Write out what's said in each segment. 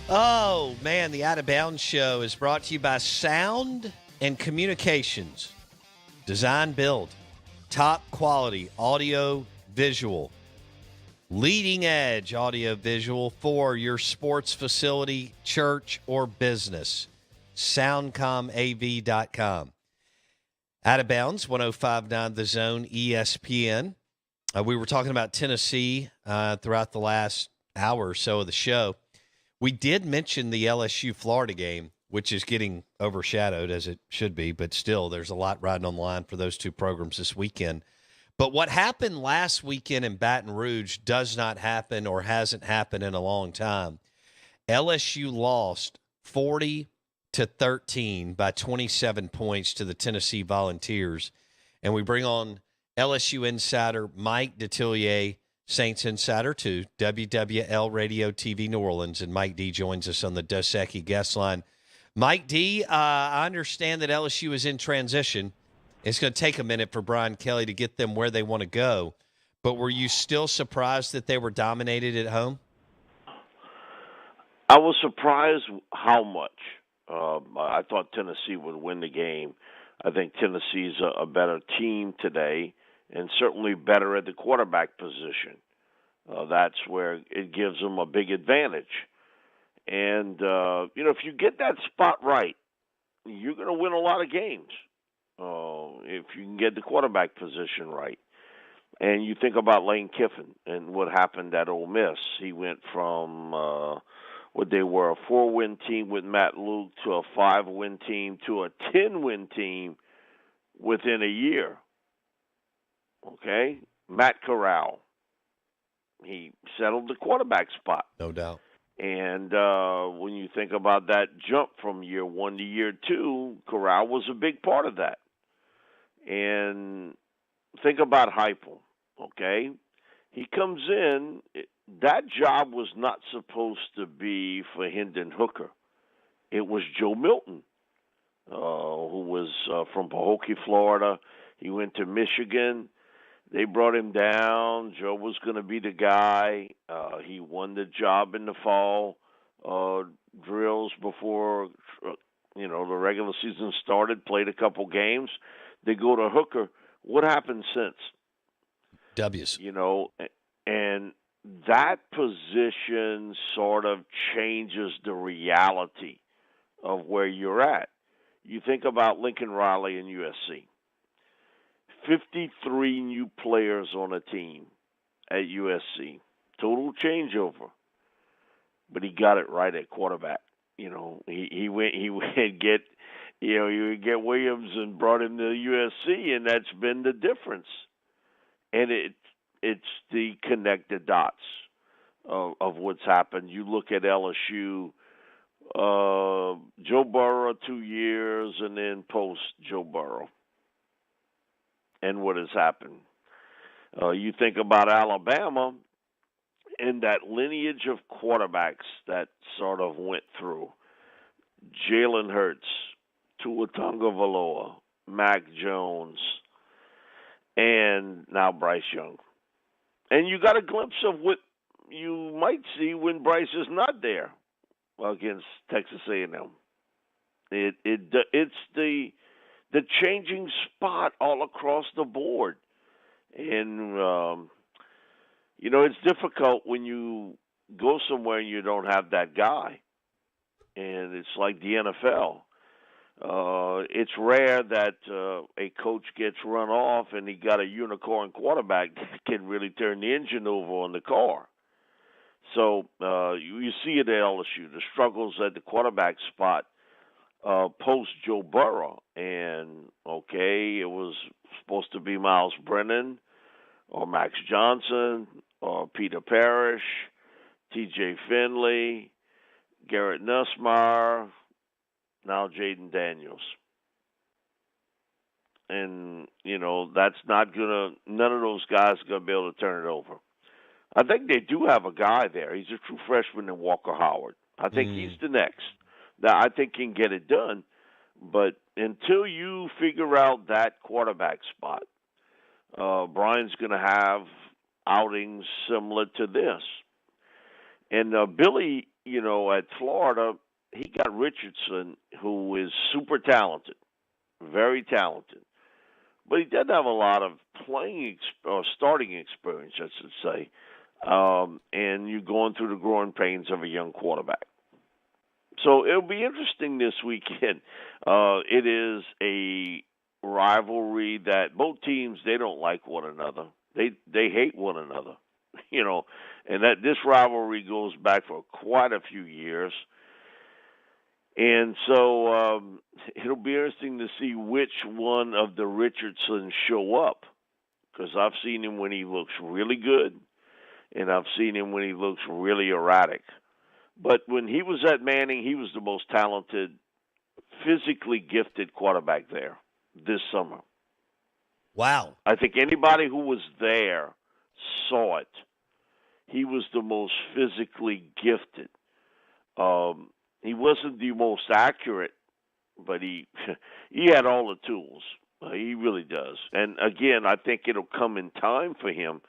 Oh, man, the Out of Bounds show is brought to you by Sound and Communications. Design build. Top quality audio visual. Leading edge audio visual for your sports facility, church, or business. SoundcomAV.com. Out of Bounds, 105.9 The Zone, ESPN. We were talking about Tennessee throughout the last hour or so of the show. We did mention the LSU-Florida game, which is getting overshadowed, as it should be, but still there's a lot riding on the line for those two programs this weekend. But what happened last weekend in Baton Rouge does not happen or hasn't happened in a long time. LSU lost 40-13 by 27 points to the Tennessee Volunteers. And we bring on LSU insider Mike Detillier, Saints Insider 2, WWL Radio TV New Orleans, and Mike D joins us on the Dos Equis guest line. Mike D, I understand that LSU is in transition. It's going to take a minute for Brian Kelly to get them where they want to go, but were you still surprised that they were dominated at home? I was surprised how much. I thought Tennessee would win the game. I think Tennessee's a better team today, and certainly better at the quarterback position. That's where it gives them a big advantage. And, if you get that spot right, you're going to win a lot of games if you can get the quarterback position right. And you think about Lane Kiffin and what happened at Ole Miss. He went from what they were, a 4-win team with Matt Luke, to a 5-win team, to a 10-win team within a year. Okay? Matt Corral. He settled the quarterback spot. No doubt. And when you think about that jump from year 1 to year 2, Corral was a big part of that. And think about Heupel, okay? He comes in. That job was not supposed to be for Hendon Hooker. It was Joe Milton, who was from Pahokee, Florida. He went to Michigan. They brought him down. Joe was going to be the guy. He won the job in the fall drills before, the regular season started, played a couple games. They go to Hooker. What happened since? W's. And that position sort of changes the reality of where you're at. You think about Lincoln Riley and USC. 53 new players on a team at USC. Total changeover. But he got it right at quarterback. He would get Williams and brought him to USC, and that's been the difference. And it's the connected dots of what's happened. You look at LSU, Joe Burrow 2 years, and then post Joe Burrow. And what has happened. You think about Alabama and that lineage of quarterbacks that sort of went through. Jalen Hurts, Tua Tagovailoa, Mac Jones, and now Bryce Young. And you got a glimpse of what you might see when Bryce is not there against Texas A&M. It's the changing spot all across the board. And, it's difficult when you go somewhere and you don't have that guy. And it's like the NFL. It's rare that a coach gets run off and he got a unicorn quarterback that can really turn the engine over on the car. So you see it at LSU, the struggles at the quarterback spot post Joe Burrow. And, it was supposed to be Miles Brennan or Max Johnson or Peter Parrish, T.J. Finley, Garrett Nussmeier, now Jaden Daniels. And, that's not none of those guys are going to be able to turn it over. I think they do have a guy there. He's a true freshman in Walker Howard. I think he's the next. Now, I think he can get it done. But until you figure out that quarterback spot, Brian's going to have outings similar to this. And Billy at Florida, he got Richardson, who is super talented, very talented, but he doesn't have a lot of or starting experience, I should say. And you're going through the growing pains of a young quarterback. So it'll be interesting this weekend. It is a rivalry that both teams, they don't like one another. They hate one another, and that this rivalry goes back for quite a few years. And so it'll be interesting to see which one of the Richardsons show up, because I've seen him when he looks really good, and I've seen him when he looks really erratic. But when he was at Manning, he was the most talented, physically gifted quarterback there this summer. Wow. I think anybody who was there saw it. He was the most physically gifted. He wasn't the most accurate, but he had all the tools. He really does. And again, I think it'll come in time for him.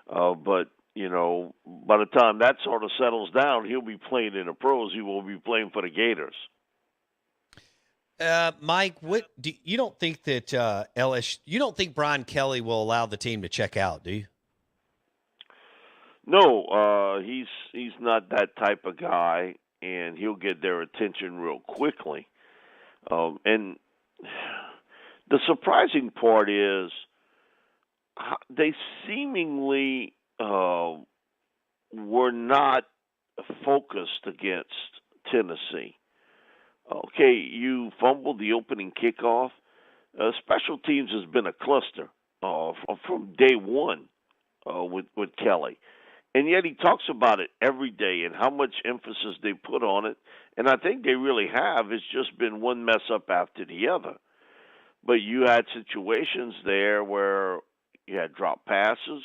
But by the time that sort of settles down, he'll be playing in the pros. He will be playing for the Gators. Mike, you don't think that LSU? You don't think Brian Kelly will allow the team to check out, do you? No, he's not that type of guy, and he'll get their attention real quickly. And the surprising part is they seemingly were not focused against Tennessee. Okay, you fumbled the opening kickoff. Special teams has been a cluster from day one with Kelly. And yet he talks about it every day and how much emphasis they put on it. And I think they really have. It's just been one mess up after the other. But you had situations there where you had drop passes.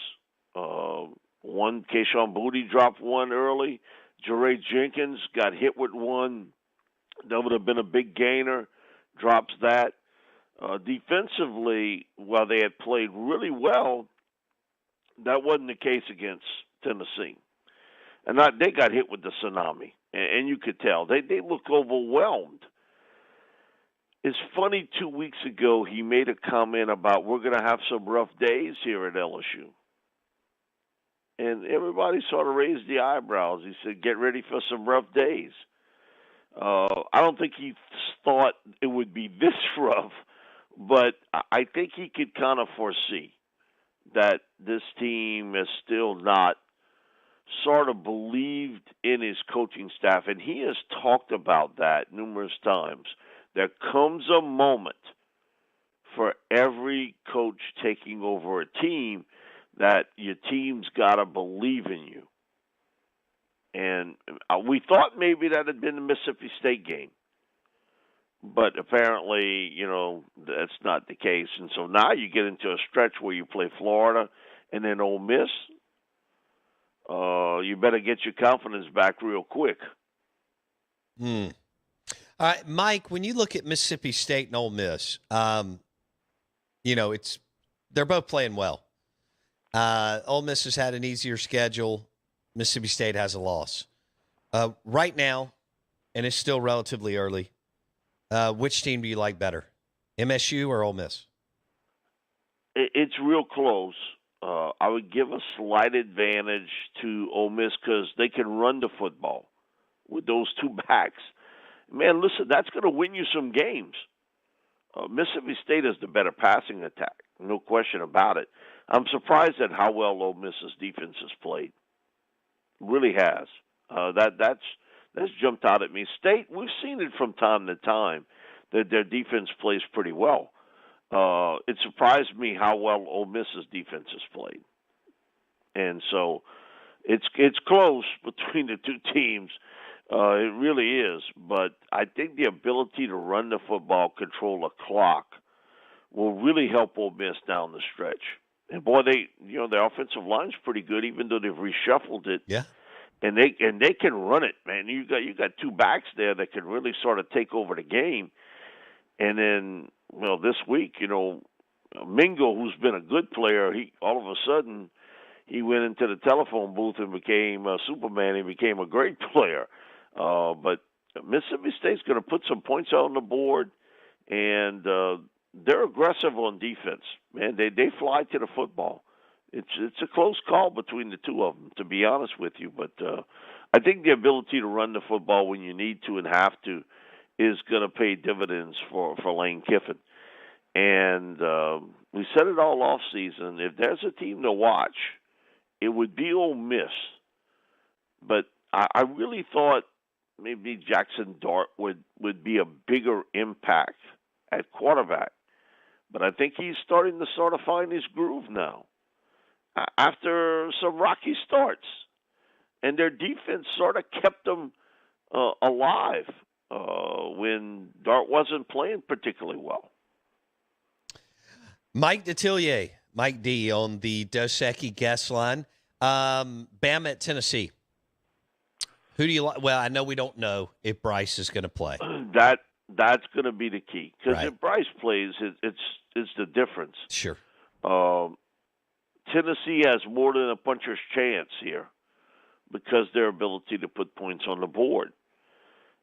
One, Keyshawn Booty dropped one early. Jeray Jenkins got hit with one. That would have been a big gainer. Drops that. Defensively, while they had played really well, that wasn't the case against Tennessee. And they got hit with the tsunami. And you could tell. They looked overwhelmed. It's funny, 2 weeks ago, he made a comment about we're going to have some rough days here at LSU. And everybody sort of raised the eyebrows. He said, get ready for some rough days. I don't think he thought it would be this rough, but I think he could kind of foresee that this team is still not sort of believed in his coaching staff. And he has talked about that numerous times. There comes a moment for every coach taking over a team that your team's got to believe in you. And we thought maybe that had been the Mississippi State game. But apparently, that's not the case. And so now you get into a stretch where you play Florida and then Ole Miss. You better get your confidence back real quick. All right, Mike, when you look at Mississippi State and Ole Miss, they're both playing well. Ole Miss has had an easier schedule. Mississippi State has a loss. Right now, and it's still relatively early, which team do you like better, MSU or Ole Miss? It's real close. I would give a slight advantage to Ole Miss because they can run the football with those two backs. Man, listen, that's going to win you some games. Mississippi State has the better passing attack, no question about it. I'm surprised at how well Ole Miss's defense has played. Really has. That's jumped out at me. State, we've seen it from time to time that their defense plays pretty well. It surprised me how well Ole Miss's defense has played. And so it's close between the two teams. It really is. But I think the ability to run the football, control the clock, will really help Ole Miss down the stretch. And boy, their offensive line's pretty good, even though they've reshuffled it. Yeah. And they can run it, man. You got two backs there that can really sort of take over the game. And then, this week, Mingo, who's been a good player, he all of a sudden he went into the telephone booth and became Superman. He became a great player. But Mississippi State's going to put some points on the board, and they're aggressive on defense. Man, they fly to the football. It's a close call between the two of them, to be honest with you. But I think the ability to run the football when you need to and have to is going to pay dividends for Lane Kiffin. And we said it all off season. If there's a team to watch, it would be Ole Miss. But I really thought maybe Jackson Dart would be a bigger impact at quarterback. But I think he's starting to sort of find his groove now after some rocky starts. And their defense sort of kept them alive when Dart wasn't playing particularly well. Mike Detillier, Mike D on the Dos Equis guest line. Bama at Tennessee. Who do you like? Well, I know we don't know if Bryce is going to play. That's going to be the key, because Right. if Bryce plays, it's the difference. Sure. Tennessee has more than a puncher's chance here because their ability to put points on the board,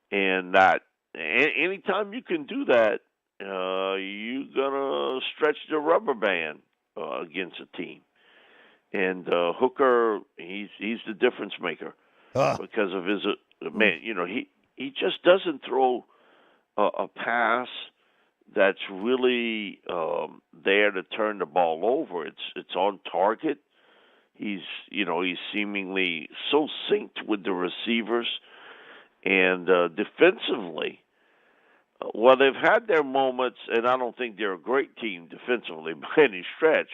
and that anytime you can do that, you're gonna stretch the rubber band against a team. And Hooker, he's the difference maker because of his man. You know, he just doesn't throw a pass that's really there to turn the ball over. It's on target. He's seemingly so synced with the receivers, and defensively, well, they've had their moments, and I don't think they're a great team defensively by any stretch.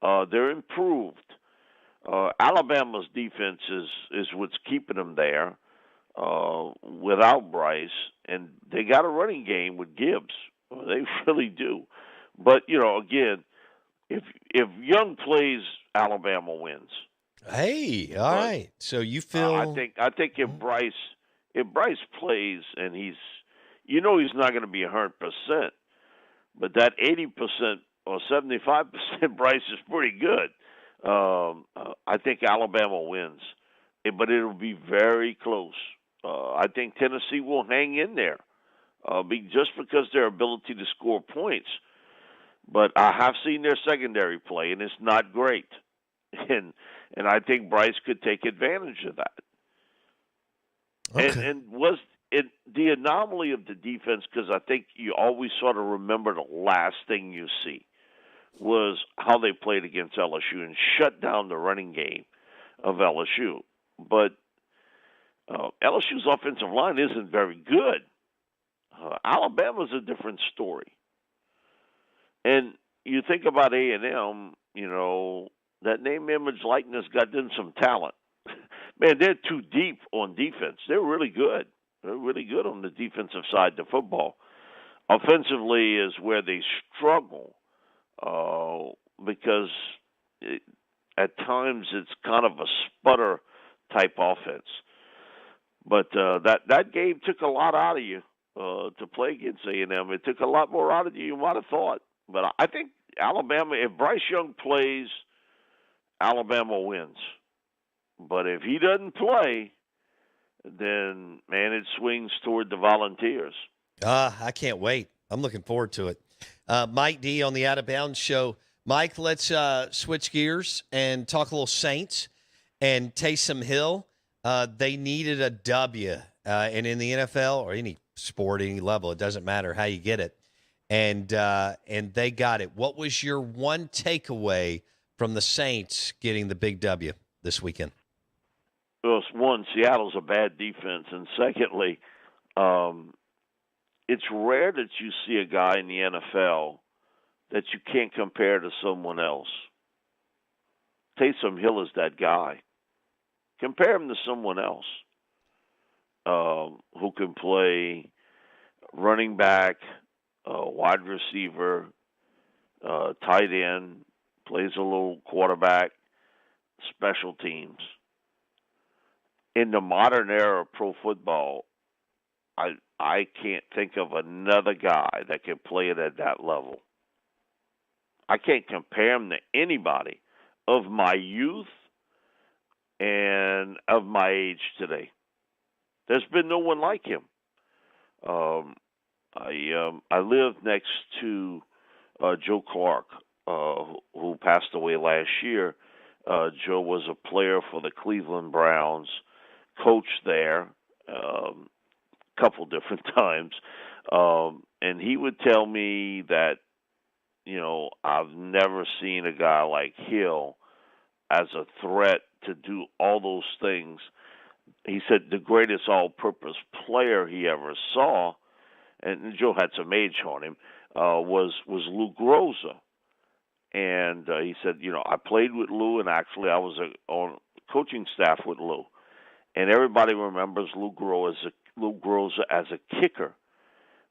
They're improved. Alabama's defense is what's keeping them there without Bryce, and they got a running game with Gibbs. They really do. But again, if Young plays, Alabama wins. Hey, all right. So you feel? I think if Bryce plays, and he's not going to be 100%, but that 80% or 75% Bryce is pretty good. I think Alabama wins, but it'll be very close. I think Tennessee will hang in there, just because their ability to score points. But I have seen their secondary play, and it's not great. And I think Bryce could take advantage of that. Okay. And was it the anomaly of the defense, because I think you always sort of remember the last thing you see, was how they played against LSU and shut down the running game of LSU. But LSU's offensive line isn't very good. Alabama's a different story. And you think about A&M, that name, image, likeness got them some talent. Man, they're too deep on defense. They're really good. They're really good on the defensive side of football. Offensively is where they struggle because at times it's kind of a sputter type offense. But that game took a lot out of you to play against A&M. It took a lot more out of you might have thought. But I think Alabama, if Bryce Young plays, Alabama wins. But if he doesn't play, then, man, it swings toward the Volunteers. I can't wait. I'm looking forward to it. Mike D on the Out of Bounds show. Mike, let's switch gears and talk a little Saints and Taysom Hill. They needed a W, and in the NFL or any sport, any level, it doesn't matter how you get it. And they got it. What was your one takeaway from the Saints getting the big W this weekend? Well, one, Seattle's a bad defense, and secondly, it's rare that you see a guy in the NFL that you can't compare to someone else. Taysom Hill is that guy. Compare him to someone else who can play running back, wide receiver, tight end, plays a little quarterback, special teams. In the modern era of pro football, I can't think of another guy that can play it at that level. I can't compare him to anybody of my youth and of my age today. There's been no one like him. I lived next to Joe Clark, who passed away last year. Joe was a player for the Cleveland Browns, coached there a couple different times, and he would tell me that I've never seen a guy like Hill as a threat to do all those things. He said the greatest all-purpose player he ever saw, and Joe had some age on him, was Lou Groza. And he said, I played with Lou, and actually I was on coaching staff with Lou. And everybody remembers Lou Groza as a kicker.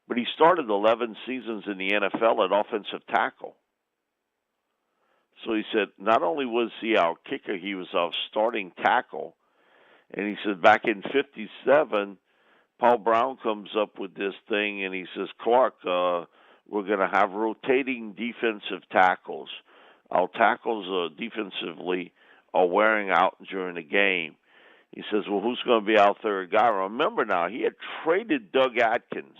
But he started 11 seasons in the NFL at offensive tackle. So he said not only was he our kicker, he was our starting tackle. And he said back in '57, Paul Brown comes up with this thing, and he says, Clark, we're going to have rotating defensive tackles. Our tackles defensively are wearing out during the game. He says, well, who's going to be our third guy? Remember now, he had traded Doug Atkins,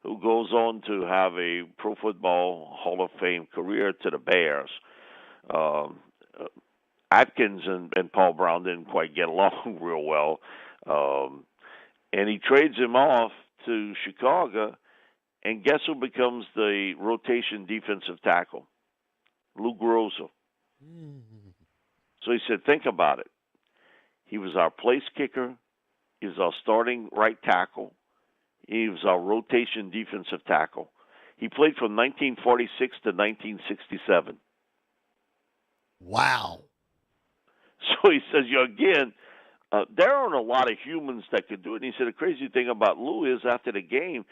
who goes on to have a Pro Football Hall of Fame career, to the Bears. Atkins and Paul Brown didn't quite get along real well. And he trades him off to Chicago, and guess who becomes the rotation defensive tackle? Lou Groza. So he said, think about it. He was our place kicker. He was our starting right tackle. He was our rotation defensive tackle. He played from 1946 to 1967. Wow. So he says, there aren't a lot of humans that could do it. And he said the crazy thing about Lou is after the game,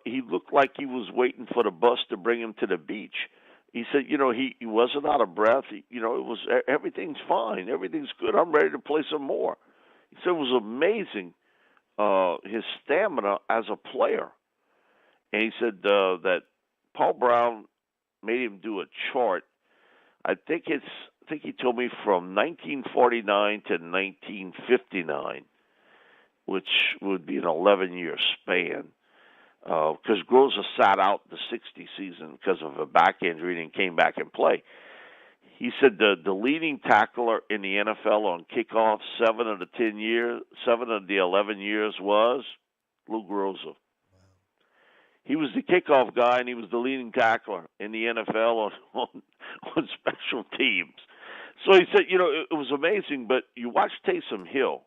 he looked like he was waiting for the bus to bring him to the beach. He said, he wasn't out of breath. It was everything's fine, everything's good. I'm ready to play some more. He said it was amazing his stamina as a player. And he said that Paul Brown made him do a chart. I think he told me from 1949 to 1959, which would be an 11-year span, because Groza sat out the '60 season because of a back injury and came back and played. He said the leading tackler in the NFL on kickoff 7 of the 11 years was Lou Groza. He was the kickoff guy, and he was the leading tackler in the NFL on special teams. So he said, it was amazing, but you watch Taysom Hill,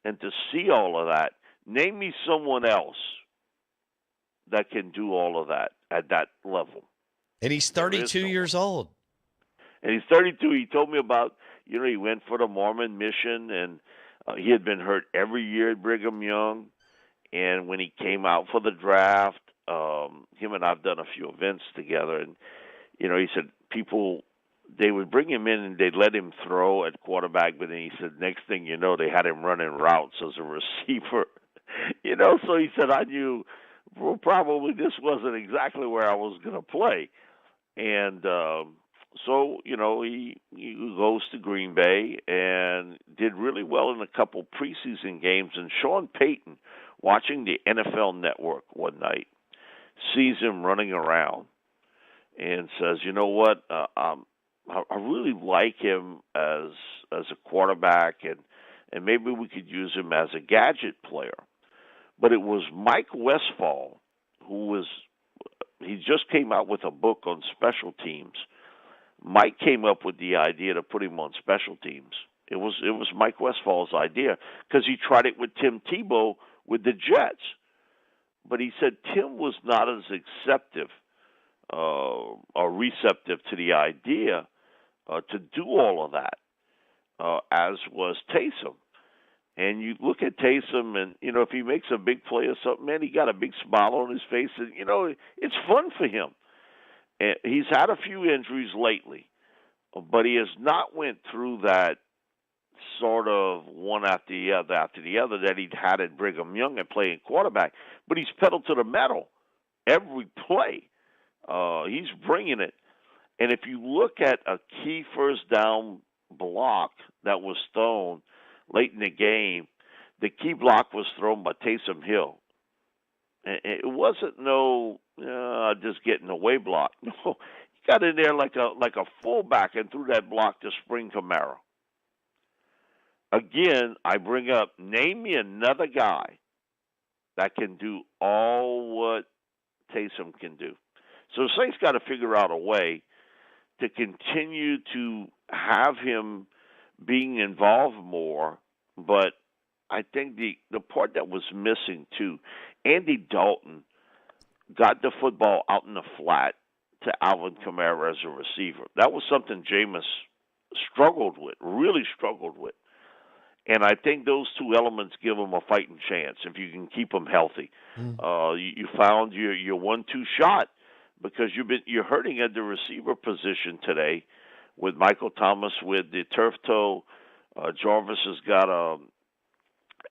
and to see all of that, name me someone else that can do all of that at that level. And he's 32 years old. And he's 32. He told me about, he went for the Mormon mission, and he had been hurt every year at Brigham Young. And when he came out for the draft, him and I've done a few events together, and, he said they would bring him in and they'd let him throw at quarterback, but then he said, next thing you know, they had him running routes as a receiver. So he said, I knew probably this wasn't exactly where I was going to play. And so, he goes to Green Bay and did really well in a couple preseason games. And Sean Payton, watching the NFL Network one night, sees him running around and says, you know what, I really like him as a quarterback, and maybe we could use him as a gadget player. But it was Mike Westfall, he just came out with a book on special teams. Mike came up with the idea to put him on special teams. It was Mike Westfall's idea because he tried it with Tim Tebow with the Jets. But he said Tim was not as receptive to the idea to do all of that as was Taysom. And you look at Taysom, and, if he makes a big play or something, man, he got a big smile on his face. And, it's fun for him. And he's had a few injuries lately, but he has not went through that sort of one after the other that he'd had at Brigham Young and playing quarterback. But he's pedal to the metal every play. He's bringing it. And if you look at a key first down block that was thrown late in the game, the key block was thrown by Taysom Hill. And it wasn't just getting away block. No, he got in there like a fullback and threw that block to Spring Kamara. Again, I bring up, name me another guy that can do all what Taysom can do. So the Saints got to figure out a way to continue to have him being involved more. But I think the part that was missing too, Andy Dalton got the football out in the flat to Alvin Kamara as a receiver. That was something Jameis really struggled with. And I think those two elements give him a fighting chance if you can keep him healthy. You found your 1-2 shot because you're hurting at the receiver position today with Michael Thomas with the turf toe. Jarvis has got a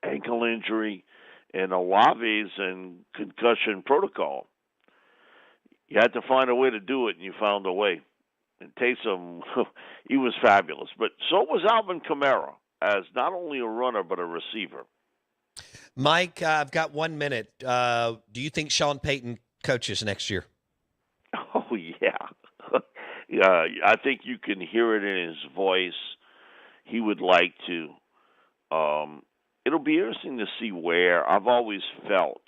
ankle injury, and Olave's in concussion protocol. You had to find a way to do it, and you found a way. And Taysom, he was fabulous. But so was Alvin Kamara, as not only a runner but a receiver. Mike, I've got 1 minute. Do you think Sean Payton coaches next year? Oh, yeah. Yeah, I think you can hear it in his voice. He would like to. It'll be interesting to see where. I've always felt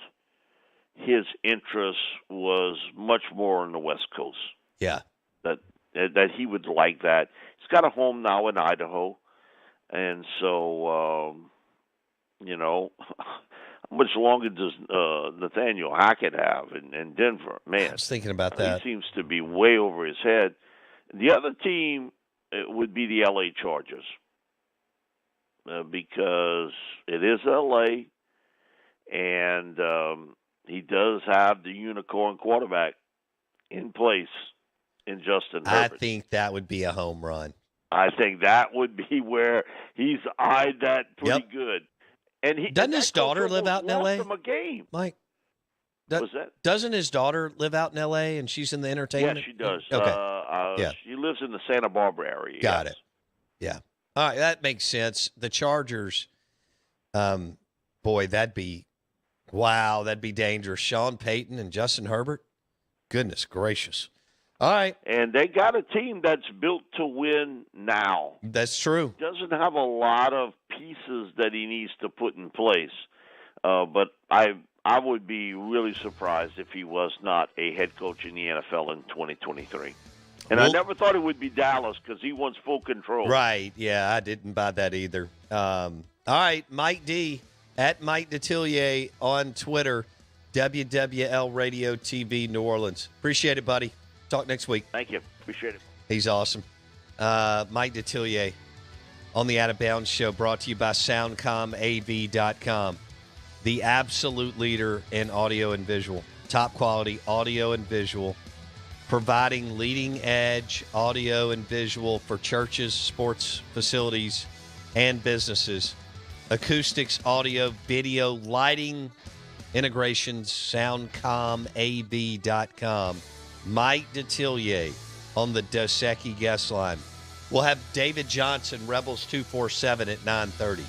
his interest was much more on the West Coast. Yeah. That he would like that. He's got a home now in Idaho. And so, how much longer does Nathaniel Hackett have in Denver? Man, I was thinking about that. He seems to be way over his head. The other team would be the L.A. Chargers because it is L.A., and he does have the unicorn quarterback in place in Justin Herbert. I think that would be a home run. I think that would be where he's eyed that pretty good. And doesn't his daughter live out in L.A.? Him a game. Mike, What's that? Doesn't his daughter live out in L.A. and she's in the entertainment? Yeah, she does. Okay. She lives in the Santa Barbara area. Got it. Yeah. All right, that makes sense. The Chargers, boy, that'd be dangerous. Sean Payton and Justin Herbert. Goodness gracious. All right. And they got a team that's built to win now. That's true. Doesn't have a lot of pieces that he needs to put in place. But I would be really surprised if he was not a head coach in the NFL in 2023. And I never thought it would be Dallas because he wants full control. Right. Yeah, I didn't buy that either. All right, Mike D, at Mike Detillier on Twitter, WWL Radio TV New Orleans. Appreciate it, buddy. Talk next week. Thank you. Appreciate it. He's awesome. Mike Detillier on the Out of Bounds Show, brought to you by SoundcomAV.com, the absolute leader in audio and visual. Top quality audio and visual, providing leading edge audio and visual for churches, sports facilities, and businesses. Acoustics, audio, video, lighting, integrations, SoundcomAV.com. Mike Detillier on the Dos Equis guest line. We'll have David Johnson, Rebels 247 at 9:30.